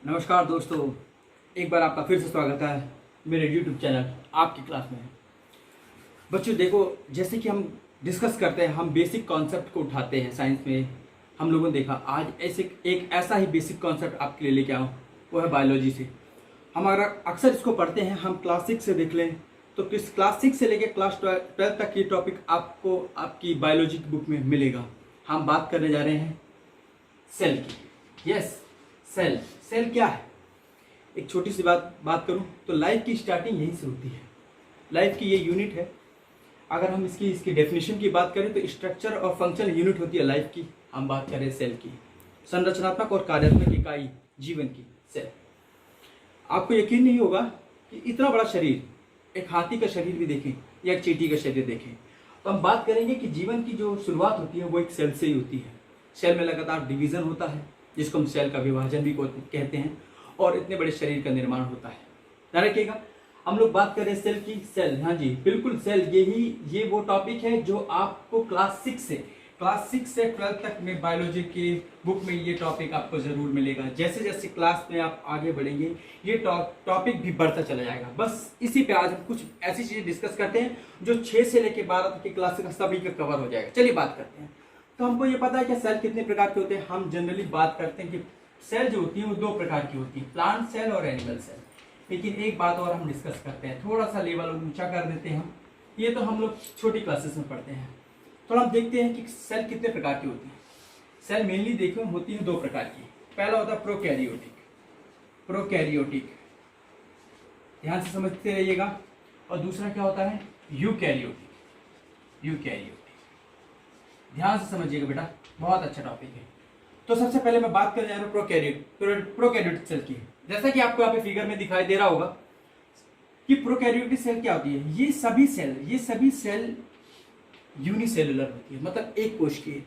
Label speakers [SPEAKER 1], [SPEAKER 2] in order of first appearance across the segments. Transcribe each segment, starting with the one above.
[SPEAKER 1] नमस्कार दोस्तों, एक बार आपका फिर से स्वागत है मेरे YouTube चैनल आपकी क्लास में। बच्चों देखो, जैसे कि हम डिस्कस करते हैं, हम बेसिक कॉन्सेप्ट को उठाते हैं साइंस में। हम लोगों ने देखा आज ऐसे एक ऐसा ही बेसिक कॉन्सेप्ट आपके लिए लेके आऊँ, वो है बायोलॉजी से। हम अगर अक्सर इसको पढ़ते हैं, हम क्लास 6 से देख लें तो किस क्लास 6 से लेकर क्लास 12 तक ये टॉपिक आपको आपकी बायोलॉजी की बुक में मिलेगा। हम बात करने जा रहे हैं सेल की। Yes, cell. सेल क्या है? एक छोटी सी बात करूं तो लाइफ की स्टार्टिंग यहीं से होती है। लाइफ की ये यूनिट है। अगर हम इसकी डेफिनेशन की बात करें तो स्ट्रक्चर और फंक्शनल यूनिट होती है लाइफ की। हम बात करें सेल की, संरचनात्मक और कार्यात्मक इकाई जीवन की सेल। आपको यकीन नहीं होगा कि इतना बड़ा शरीर, एक हाथी का शरीर भी देखें या एक चींटी का शरीर देखें, तो हम बात करेंगे कि जीवन की जो शुरुआत होती है वो एक सेल से ही होती है। सेल में लगातार डिवीजन होता है, जिसको हम सेल का विभाजन भी कहते हैं, और इतने बड़े शरीर का निर्माण होता है। ध्यान रखिएगा, हम लोग बात करें सेल की। सेल, हाँ जी बिल्कुल, सेल ये वो टॉपिक है जो आपको क्लास 6 से 12 तक में बायोलॉजी की बुक में ये टॉपिक आपको जरूर मिलेगा। जैसे जैसे क्लास में आप आगे बढ़ेंगे ये टॉपिक भी बढ़ता चला जाएगा। बस इसी पे आज हम कुछ ऐसी चीजें डिस्कस करते हैं जो 6 से लेकर 12 तक की क्लास का सभी का कवर हो जाएगा। चलिए बात करते हैं। तो हमको ये पता है कि सेल कितने प्रकार के होते हैं। हम जनरली बात करते हैं कि सेल जो होती है वो 2 प्रकार की होती है, प्लांट सेल और एनिमल सेल। लेकिन एक बात और हम डिस्कस करते हैं, थोड़ा सा लेवल ऊंचा कर देते हैं हम। ये तो हम लोग छोटी क्लासेस में पढ़ते हैं। तो हम देखते हैं कि सेल कितने प्रकार की होती है। सेल मेनली देखो होती है 2 प्रकार की। पहला होता है प्रोकैरियोटिक, ध्यान से समझते रहिएगा। और दूसरा क्या होता है? यूकैरियोटिक। ध्यान से समझिएगा बेटा, बहुत अच्छा टॉपिक है। तो सबसे पहले मैं बात करने जा रहा हूँ प्रोकैरियोटिक सेल की। जैसा कि आपको यहाँ पे फिगर में दिखाई दे रहा होगा कि प्रोकैरियोटिक सेल क्या होती है। ये सभी सेल यूनिसेलुलर होती है, मतलब एक कोशिकीय।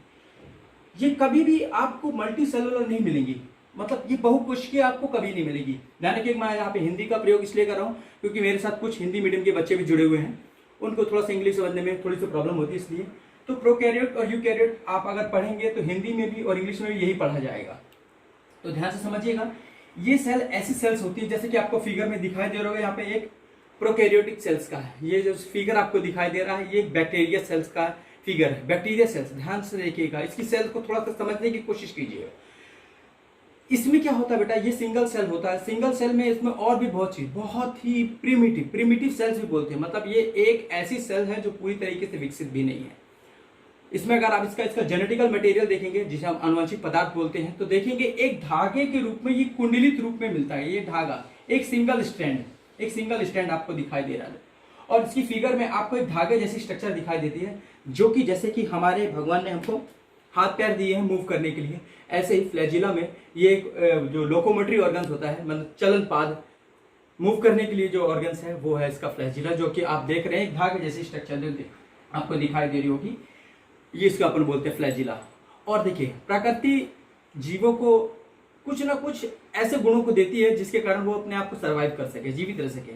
[SPEAKER 1] ये कभी भी आपको मल्टी सेलुलर नहीं मिलेंगी, मतलब ये बहुकोशिकीय आपको कभी नहीं मिलेगी। ध्यान रखिए, मैं यहाँ पे हिंदी का प्रयोग इसलिए कर रहा हूँ क्योंकि मेरे साथ कुछ हिंदी मीडियम के बच्चे भी जुड़े हुए हैं, उनको थोड़ा सा इंग्लिश समझने में थोड़ी सी प्रॉब्लम होती है, इसलिए। तो प्रोकैरियोट और यूकैरियोट आप अगर पढ़ेंगे तो हिंदी में भी और इंग्लिश में भी यही पढ़ा जाएगा। तो ध्यान से समझिएगा, ये सेल ऐसी सेल्स होती है जैसे कि आपको फिगर में दिखाई दे रहा होगा। यहाँ पे एक प्रोकैरियोटिक सेल्स का है, ये जो फिगर आपको दिखाई दे रहा है ये एक बैक्टीरिया सेल्स का फिगर है। बैक्टीरिया सेल्स, ध्यान से देखिएगा, इसकी सेल को थोड़ा सा समझने की कोशिश कीजिएगा। इसमें क्या होता है बेटा, ये सिंगल सेल होता है। सिंगल सेल में इसमें और भी बहुत ही प्रिमिटिव सेल्स भी बोलते हैं, मतलब ये एक ऐसी सेल है जो पूरी तरीके से विकसित भी नहीं है। इसमें अगर आप इसका जेनेटिकल मटेरियल देखेंगे, जिसे हम आनुवंशिक पदार्थ बोलते हैं, तो देखेंगे एक धागे के रूप में ये कुंडलित रूप में मिलता है। ये धागा एक सिंगल स्ट्रैंड आपको दिखाई दे रहा है, और इसकी फिगर में आपको एक धागे जैसी स्ट्रक्चर दिखाई देती है, जो कि जैसे कि हमारे भगवान ने हमको हाथ पैर दिए हैं मूव करने के लिए, ऐसे ही फ्लैजिला में ये जो लोकोमोटरी ऑर्गन्स होता है, मतलब चलन पाद, मूव करने के लिए जो ऑर्गन्स है वो है इसका फ्लैजिला, जो कि आप देख रहे हैं धागे जैसी स्ट्रक्चर आपको दिखाई दे रही होगी, ये इसका अपन बोलते हैं फ्लैजिला। और देखिए, प्रकृति जीवों को कुछ ना कुछ ऐसे गुणों को देती है जिसके कारण वो अपने आप को सर्वाइव कर सके, जीवित रह सके।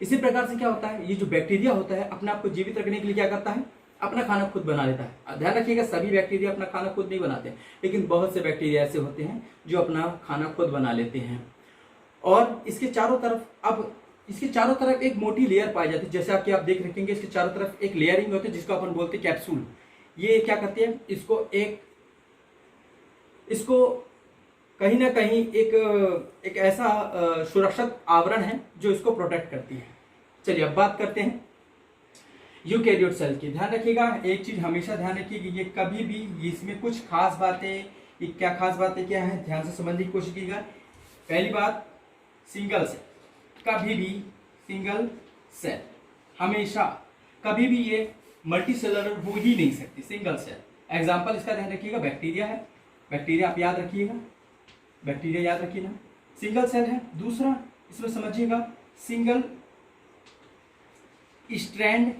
[SPEAKER 1] इसी प्रकार से क्या होता है, ये जो बैक्टीरिया होता है अपने आप को जीवित रखने के लिए क्या करता है, अपना खाना खुद बना लेता है। ध्यान रखिएगा, सभी बैक्टीरिया अपना खाना खुद नहीं बनाते, लेकिन बहुत से बैक्टीरिया ऐसे होते हैं जो अपना खाना खुद बना लेते हैं। और इसके चारों तरफ एक मोटी लेयर पाई जाती है, जैसे आप देख रखेंगे इसके चारों तरफ एक लेयरिंग होती है जिसको अपन बोलते हैं कैप्सूल। ये क्या करती है, इसको कहीं ना कहीं एक ऐसा सुरक्षित आवरण है जो इसको प्रोटेक्ट करती है। चलिए अब बात करते हैं यूकैरियोट सेल की। ध्यान रखिएगा, एक चीज हमेशा ध्यान रखिए कि ये कभी भी इसमें कुछ खास बातें, ये क्या खास बातें क्या है, ध्यान से समझने की कोशिश कीजिएगा। पहली बात, सिंगल सेल, कभी भी सिंगल सेल, हमेशा कभी भी ये मल्टी सेलुलर हो ही नहीं सकती, सिंगल सेल। एग्जाम्पल इसका ध्यान रखिएगा, बैक्टीरिया है, बैक्टीरिया आप याद रखिएगा, बैक्टीरिया याद रखिएगा, सिंगल सेल है। दूसरा इसमें समझिएगा, सिंगल स्ट्रैंड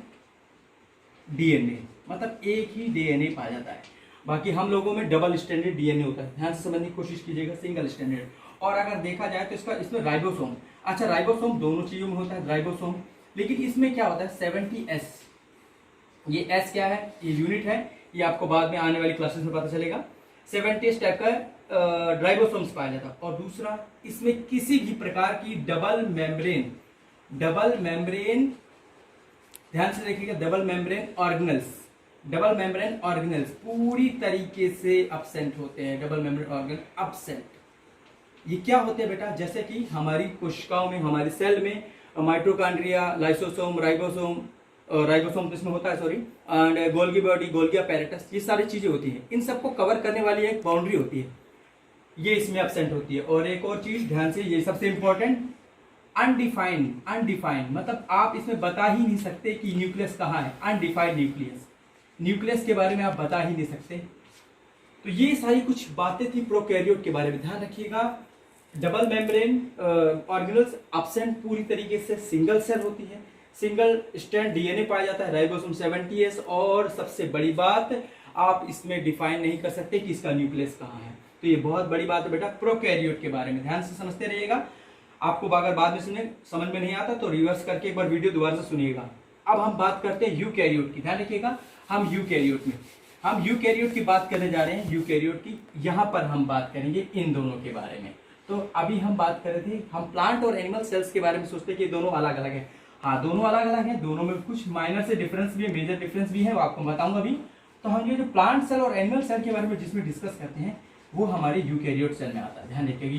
[SPEAKER 1] डीएनए, मतलब एक ही डीएनए पाया जाता है। बाकी हम लोगों में डबल स्ट्रैंडेड डीएनए होता है, ध्यान से समझने की कोशिश कीजिएगा, सिंगल स्ट्रैंडेड। और अगर देखा जाए तो इसमें राइबोसोम, अच्छा राइबोसोम दोनों चीजों में होता है राइबोसोम, लेकिन इसमें क्या होता है 70S, ये S क्या है, ये यूनिट है, ये आपको बाद में आने वाली क्लासेस में पता चलेगा। 70S टाइप का राइबोसोम्स पाया जाता है, और दूसरा इसमें किसी भी प्रकार की डबल मेम्ब्रेन ध्यान से देखिएगा, डबल मेम्ब्रेन ऑर्गेनल्स पूरी तरीके से अब्सेंट होते हैं। डबल मेम्ब्रेन ऑर्गेनल अब्सेंट, ये क्या होते हैं बेटा? जैसे कि हमारी कोशिकाओं में, हमारी सेल में माइटोकॉन्ड्रिया, लाइसोसोम, राइबोसोम इसमें होता है, sorry, and Golgi body, Golgi apparatus, ये सारी चीजें होती हैं। इन सबको कवर करने वाली एक बाउंड्री होती है, ये इसमें अब्सेंट होती है। और एक और चीज ध्यान से, ये सबसे इंपॉर्टेंट, अनडिफाइंड, मतलब आप इसमें बता ही नहीं सकते कि न्यूक्लियस कहाँ है। अनडिफाइंड न्यूक्लियस के बारे में आप बता ही नहीं सकते। तो ये सारी कुछ बातें थी प्रोकैरियोट के बारे में, ध्यान रखिएगा। डबल मेम्ब्रेन ऑर्गेनल्स अब्सेंट पूरी तरीके से, सिंगल सेल होती है, सिंगल स्ट्रैंड डीएनए पाया जाता है, राइबोसोम 70S, और सबसे बड़ी बात, आप इसमें डिफाइन नहीं कर सकते कि इसका न्यूक्लियस कहाँ है। तो ये बहुत बड़ी बात है बेटा प्रोकैरियोट के बारे में, ध्यान से समझते रहिएगा। आपको अगर बाद में समझ में नहीं आता तो रिवर्स करके एक बार वीडियो दोबारा से सुनिएगा। अब हम बात करते हैं यूकैरियोट की, ध्यान रखिएगा। हम यूकैरियोट की बात करने जा रहे हैं, यूकैरियोट की। यहाँ पर हम बात करेंगे इन दोनों के बारे में। तो अभी हम बात कर रहे थे, हम प्लांट और एनिमल सेल्स के बारे में सोचते हैं कि दोनों अलग अलग है। हाँ, दोनों अलग अलग हैं, दोनों में कुछ माइनर से डिफरेंस भी है, मेजर डिफरेंस भी है, वो आपको बताऊंगा अभी। तो हम ये जो प्लांट सेल और एनिमल सेल के बारे में जिसमें डिस्कस करते हैं, वो हमारे यूकैरियोट सेल में आता है। ध्यान रखिएगा,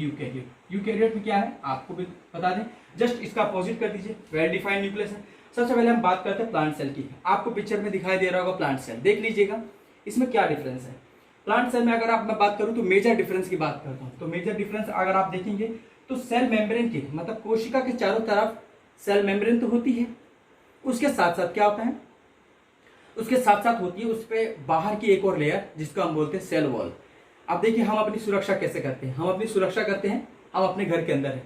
[SPEAKER 1] यूकैरियोट में क्या है आपको भी बता दें, जस्ट इसका अपोजिट कर दीजिए, वेल डिफाइंड न्यूक्लियस है। सबसे पहले हम बात करते हैं प्लांट सेल की। आपको पिक्चर में दिखाई दे रहा होगा प्लांट सेल, देख लीजिएगा इसमें क्या डिफरेंस है। प्लांट सेल में अगर मैं बात करूं तो मेजर डिफरेंस की बात करता हूं, तो मेजर डिफरेंस अगर आप देखेंगे तो सेल मेम्ब्रेन की, मतलब कोशिका के चारों तरफ सेल मेम्ब्रेन तो होती है, उसके साथ साथ क्या होता है, उसके साथ साथ होती है उस पर बाहर की एक और लेयर जिसको हम बोलते हैं सेल वॉल। अब देखिए हम अपनी सुरक्षा कैसे करते हैं, हम अपनी सुरक्षा करते हैं, हम अपने घर के अंदर हैं,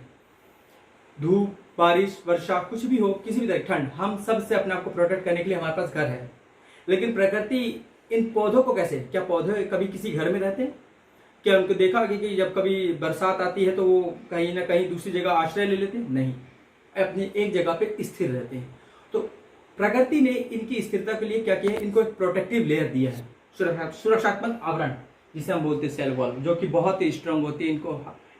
[SPEAKER 1] धूप, बारिश, वर्षा, कुछ भी हो, किसी भी तरह ठंड, हम सब से अपने आप को प्रोटेक्ट करने के लिए हमारे पास घर है। लेकिन प्रकृति इन पौधों को कैसे, क्या पौधे कभी किसी घर में रहते हैं? क्या उनको देखा कि जब कभी बरसात आती है तो वो कहीं ना कहीं दूसरी जगह आश्रय ले लेते हैं? नहीं, अपनी एक जगह पे स्थिर रहते हैं। तो प्रकृति ने इनकी स्थिरता के लिए क्या किया है, इनको एक प्रोटेक्टिव लेयर दिया है, सुरक्षात्मक आवरण जिसे हम बोलते हैं सेल वॉल, जो कि बहुत ही स्ट्रांग होती है,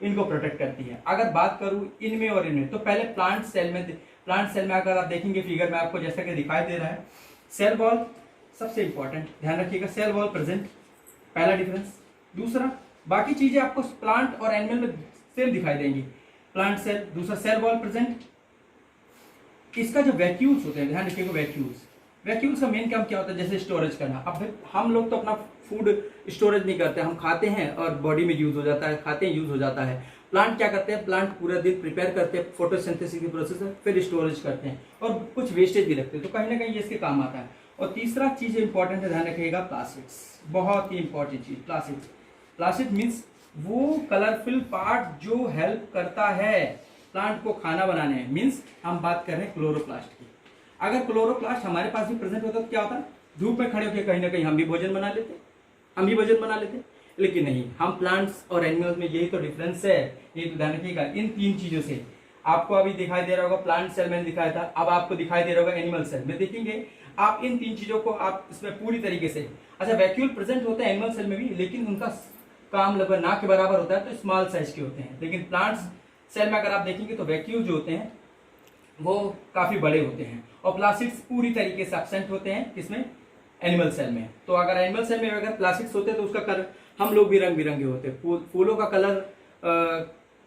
[SPEAKER 1] इनको प्रोटेक्ट करती है। अगर बात करूं इनमें और इनमें, तो पहले प्लांट सेल में अगर आप देखेंगे फिगर में आपको जैसा कि दिखाई दे रहा है, सेल वॉल सबसे इंपॉर्टेंट, ध्यान रखिएगा, सेल वॉल प्रेजेंट, पहला डिफरेंस। दूसरा, बाकी चीजें आपको प्लांट और एनिमल में सेम दिखाई देंगी, प्लांट सेल, दूसरा सेल वॉल प्रेजेंट। इसका जो वैक्यूल्स होते हैं, ध्यान रखिएगा, वैक्यूल्स का मेन काम क्या होता है, जैसे स्टोरेज करना। अब हम लोग तो अपना फूड स्टोरेज नहीं करते, हम खाते हैं और बॉडी में यूज हो जाता है, खाते हैं यूज हो जाता है। प्लांट क्या करते हैं, प्लांट पूरा दिन प्रिपेयर करते हैं, फोटोसिंथेसिस की प्रोसेस है, फिर स्टोरेज करते हैं और कुछ वेस्टेज भी रखते हैं, तो कहीं ना कहीं ये इसके काम आता है। और तीसरा चीज इंपॉर्टेंट है, ध्यान रखिएगा, प्लास्टिक्स, बहुत ही इंपॉर्टेंट चीज, प्लास्टिक मीन्स वो कलरफुल पार्ट जो हेल्प करता है प्लांट को खाना बनाने में। मीन्स हम बात कर रहे हैं क्लोरोप्लास्ट की। अगर क्लोरोप्लास्ट हमारे पास भी प्रेजेंट होता तो क्या होता, धूप में खड़े होकर कहीं ना कहीं हम भी भोजन बना लेते, लेकिन नहीं, हम प्लांट्स और एनिमल्स में यही तो डिफरेंस है। ये तो ध्यान रखिएगा, इन तीन चीजों से आपको अभी दिखाई दे रहा होगा, प्लांट सेल में दिखाया था, अब आपको दिखाई दे रहा होगा एनिमल सेल में। देखेंगे आप इन तीन चीजों को आप इसमें पूरी तरीके से, अच्छा वैक्यूल प्रेजेंट होते हैं एनिमल सेल में भी, लेकिन उनका काम लगभग ना के बराबर होता है, तो स्मॉल साइज के होते हैं। लेकिन प्लांट्स सेल में अगर आप देखेंगे तो वैक्यूल जो होते हैं वो काफी बड़े होते हैं, और प्लास्टिक्स पूरी तरीके से एब्सेंट होते हैं, किसमें, एनिमल सेल में। तो अगर एनिमल सेल में अगर प्लास्टिक्स होते हैं तो उसका कलर, हम लोग भी रंग बिरंगे होते हैं, फूलों का कलर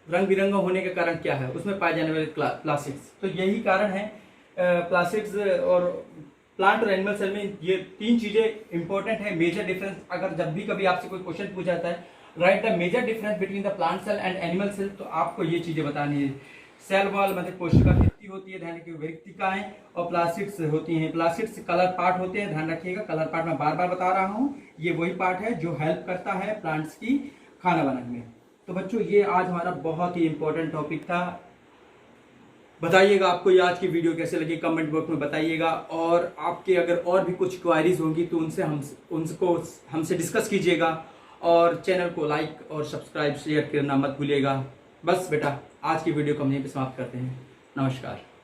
[SPEAKER 1] रंग बिरंगा होने के कारण क्या है, उसमें पाए जाने वाले प्लास्टिक्स। तो यही कारण है प्लास्टिक्स और प्लांट और एनिमल सेल में ये तीन चीजें इंपॉर्टेंट है। मेजर डिफरेंस, अगर जब भी कभी आपसे कोई क्वेश्चन पूछा जाता है, right the major difference between the plant cell and animal cell, तो आपको ये चीजें बतानी है। सेल वॉल मतलब कोशिका भित्ति होती है, ध्यान रखिएगा, व्यक्तिकाएं, और प्लास्टिक्स होती हैं, प्लास्टिक्स कलर पार्ट होते हैं, ध्यान रखिएगा, कलर पार्ट मैं बार बार बता रहा हूँ, ये वही पार्ट है जो हेल्प करता है प्लांट्स की खाना बनाने में। तो बच्चों ये आज हमारा बहुत ही इंपॉर्टेंट टॉपिक था। बताइएगा आपको ये आज की वीडियो कैसे लगी, कमेंट बॉक्स में बताइएगा, और आपके अगर और भी कुछ क्वायरीज होंगी तो उनको हमसे डिस्कस कीजिएगा, और चैनल को लाइक और सब्सक्राइब शेयर करना मत भूलिएगा। बस बेटा आज की वीडियो को हम यहीं पे समाप्त करते हैं। नमस्कार।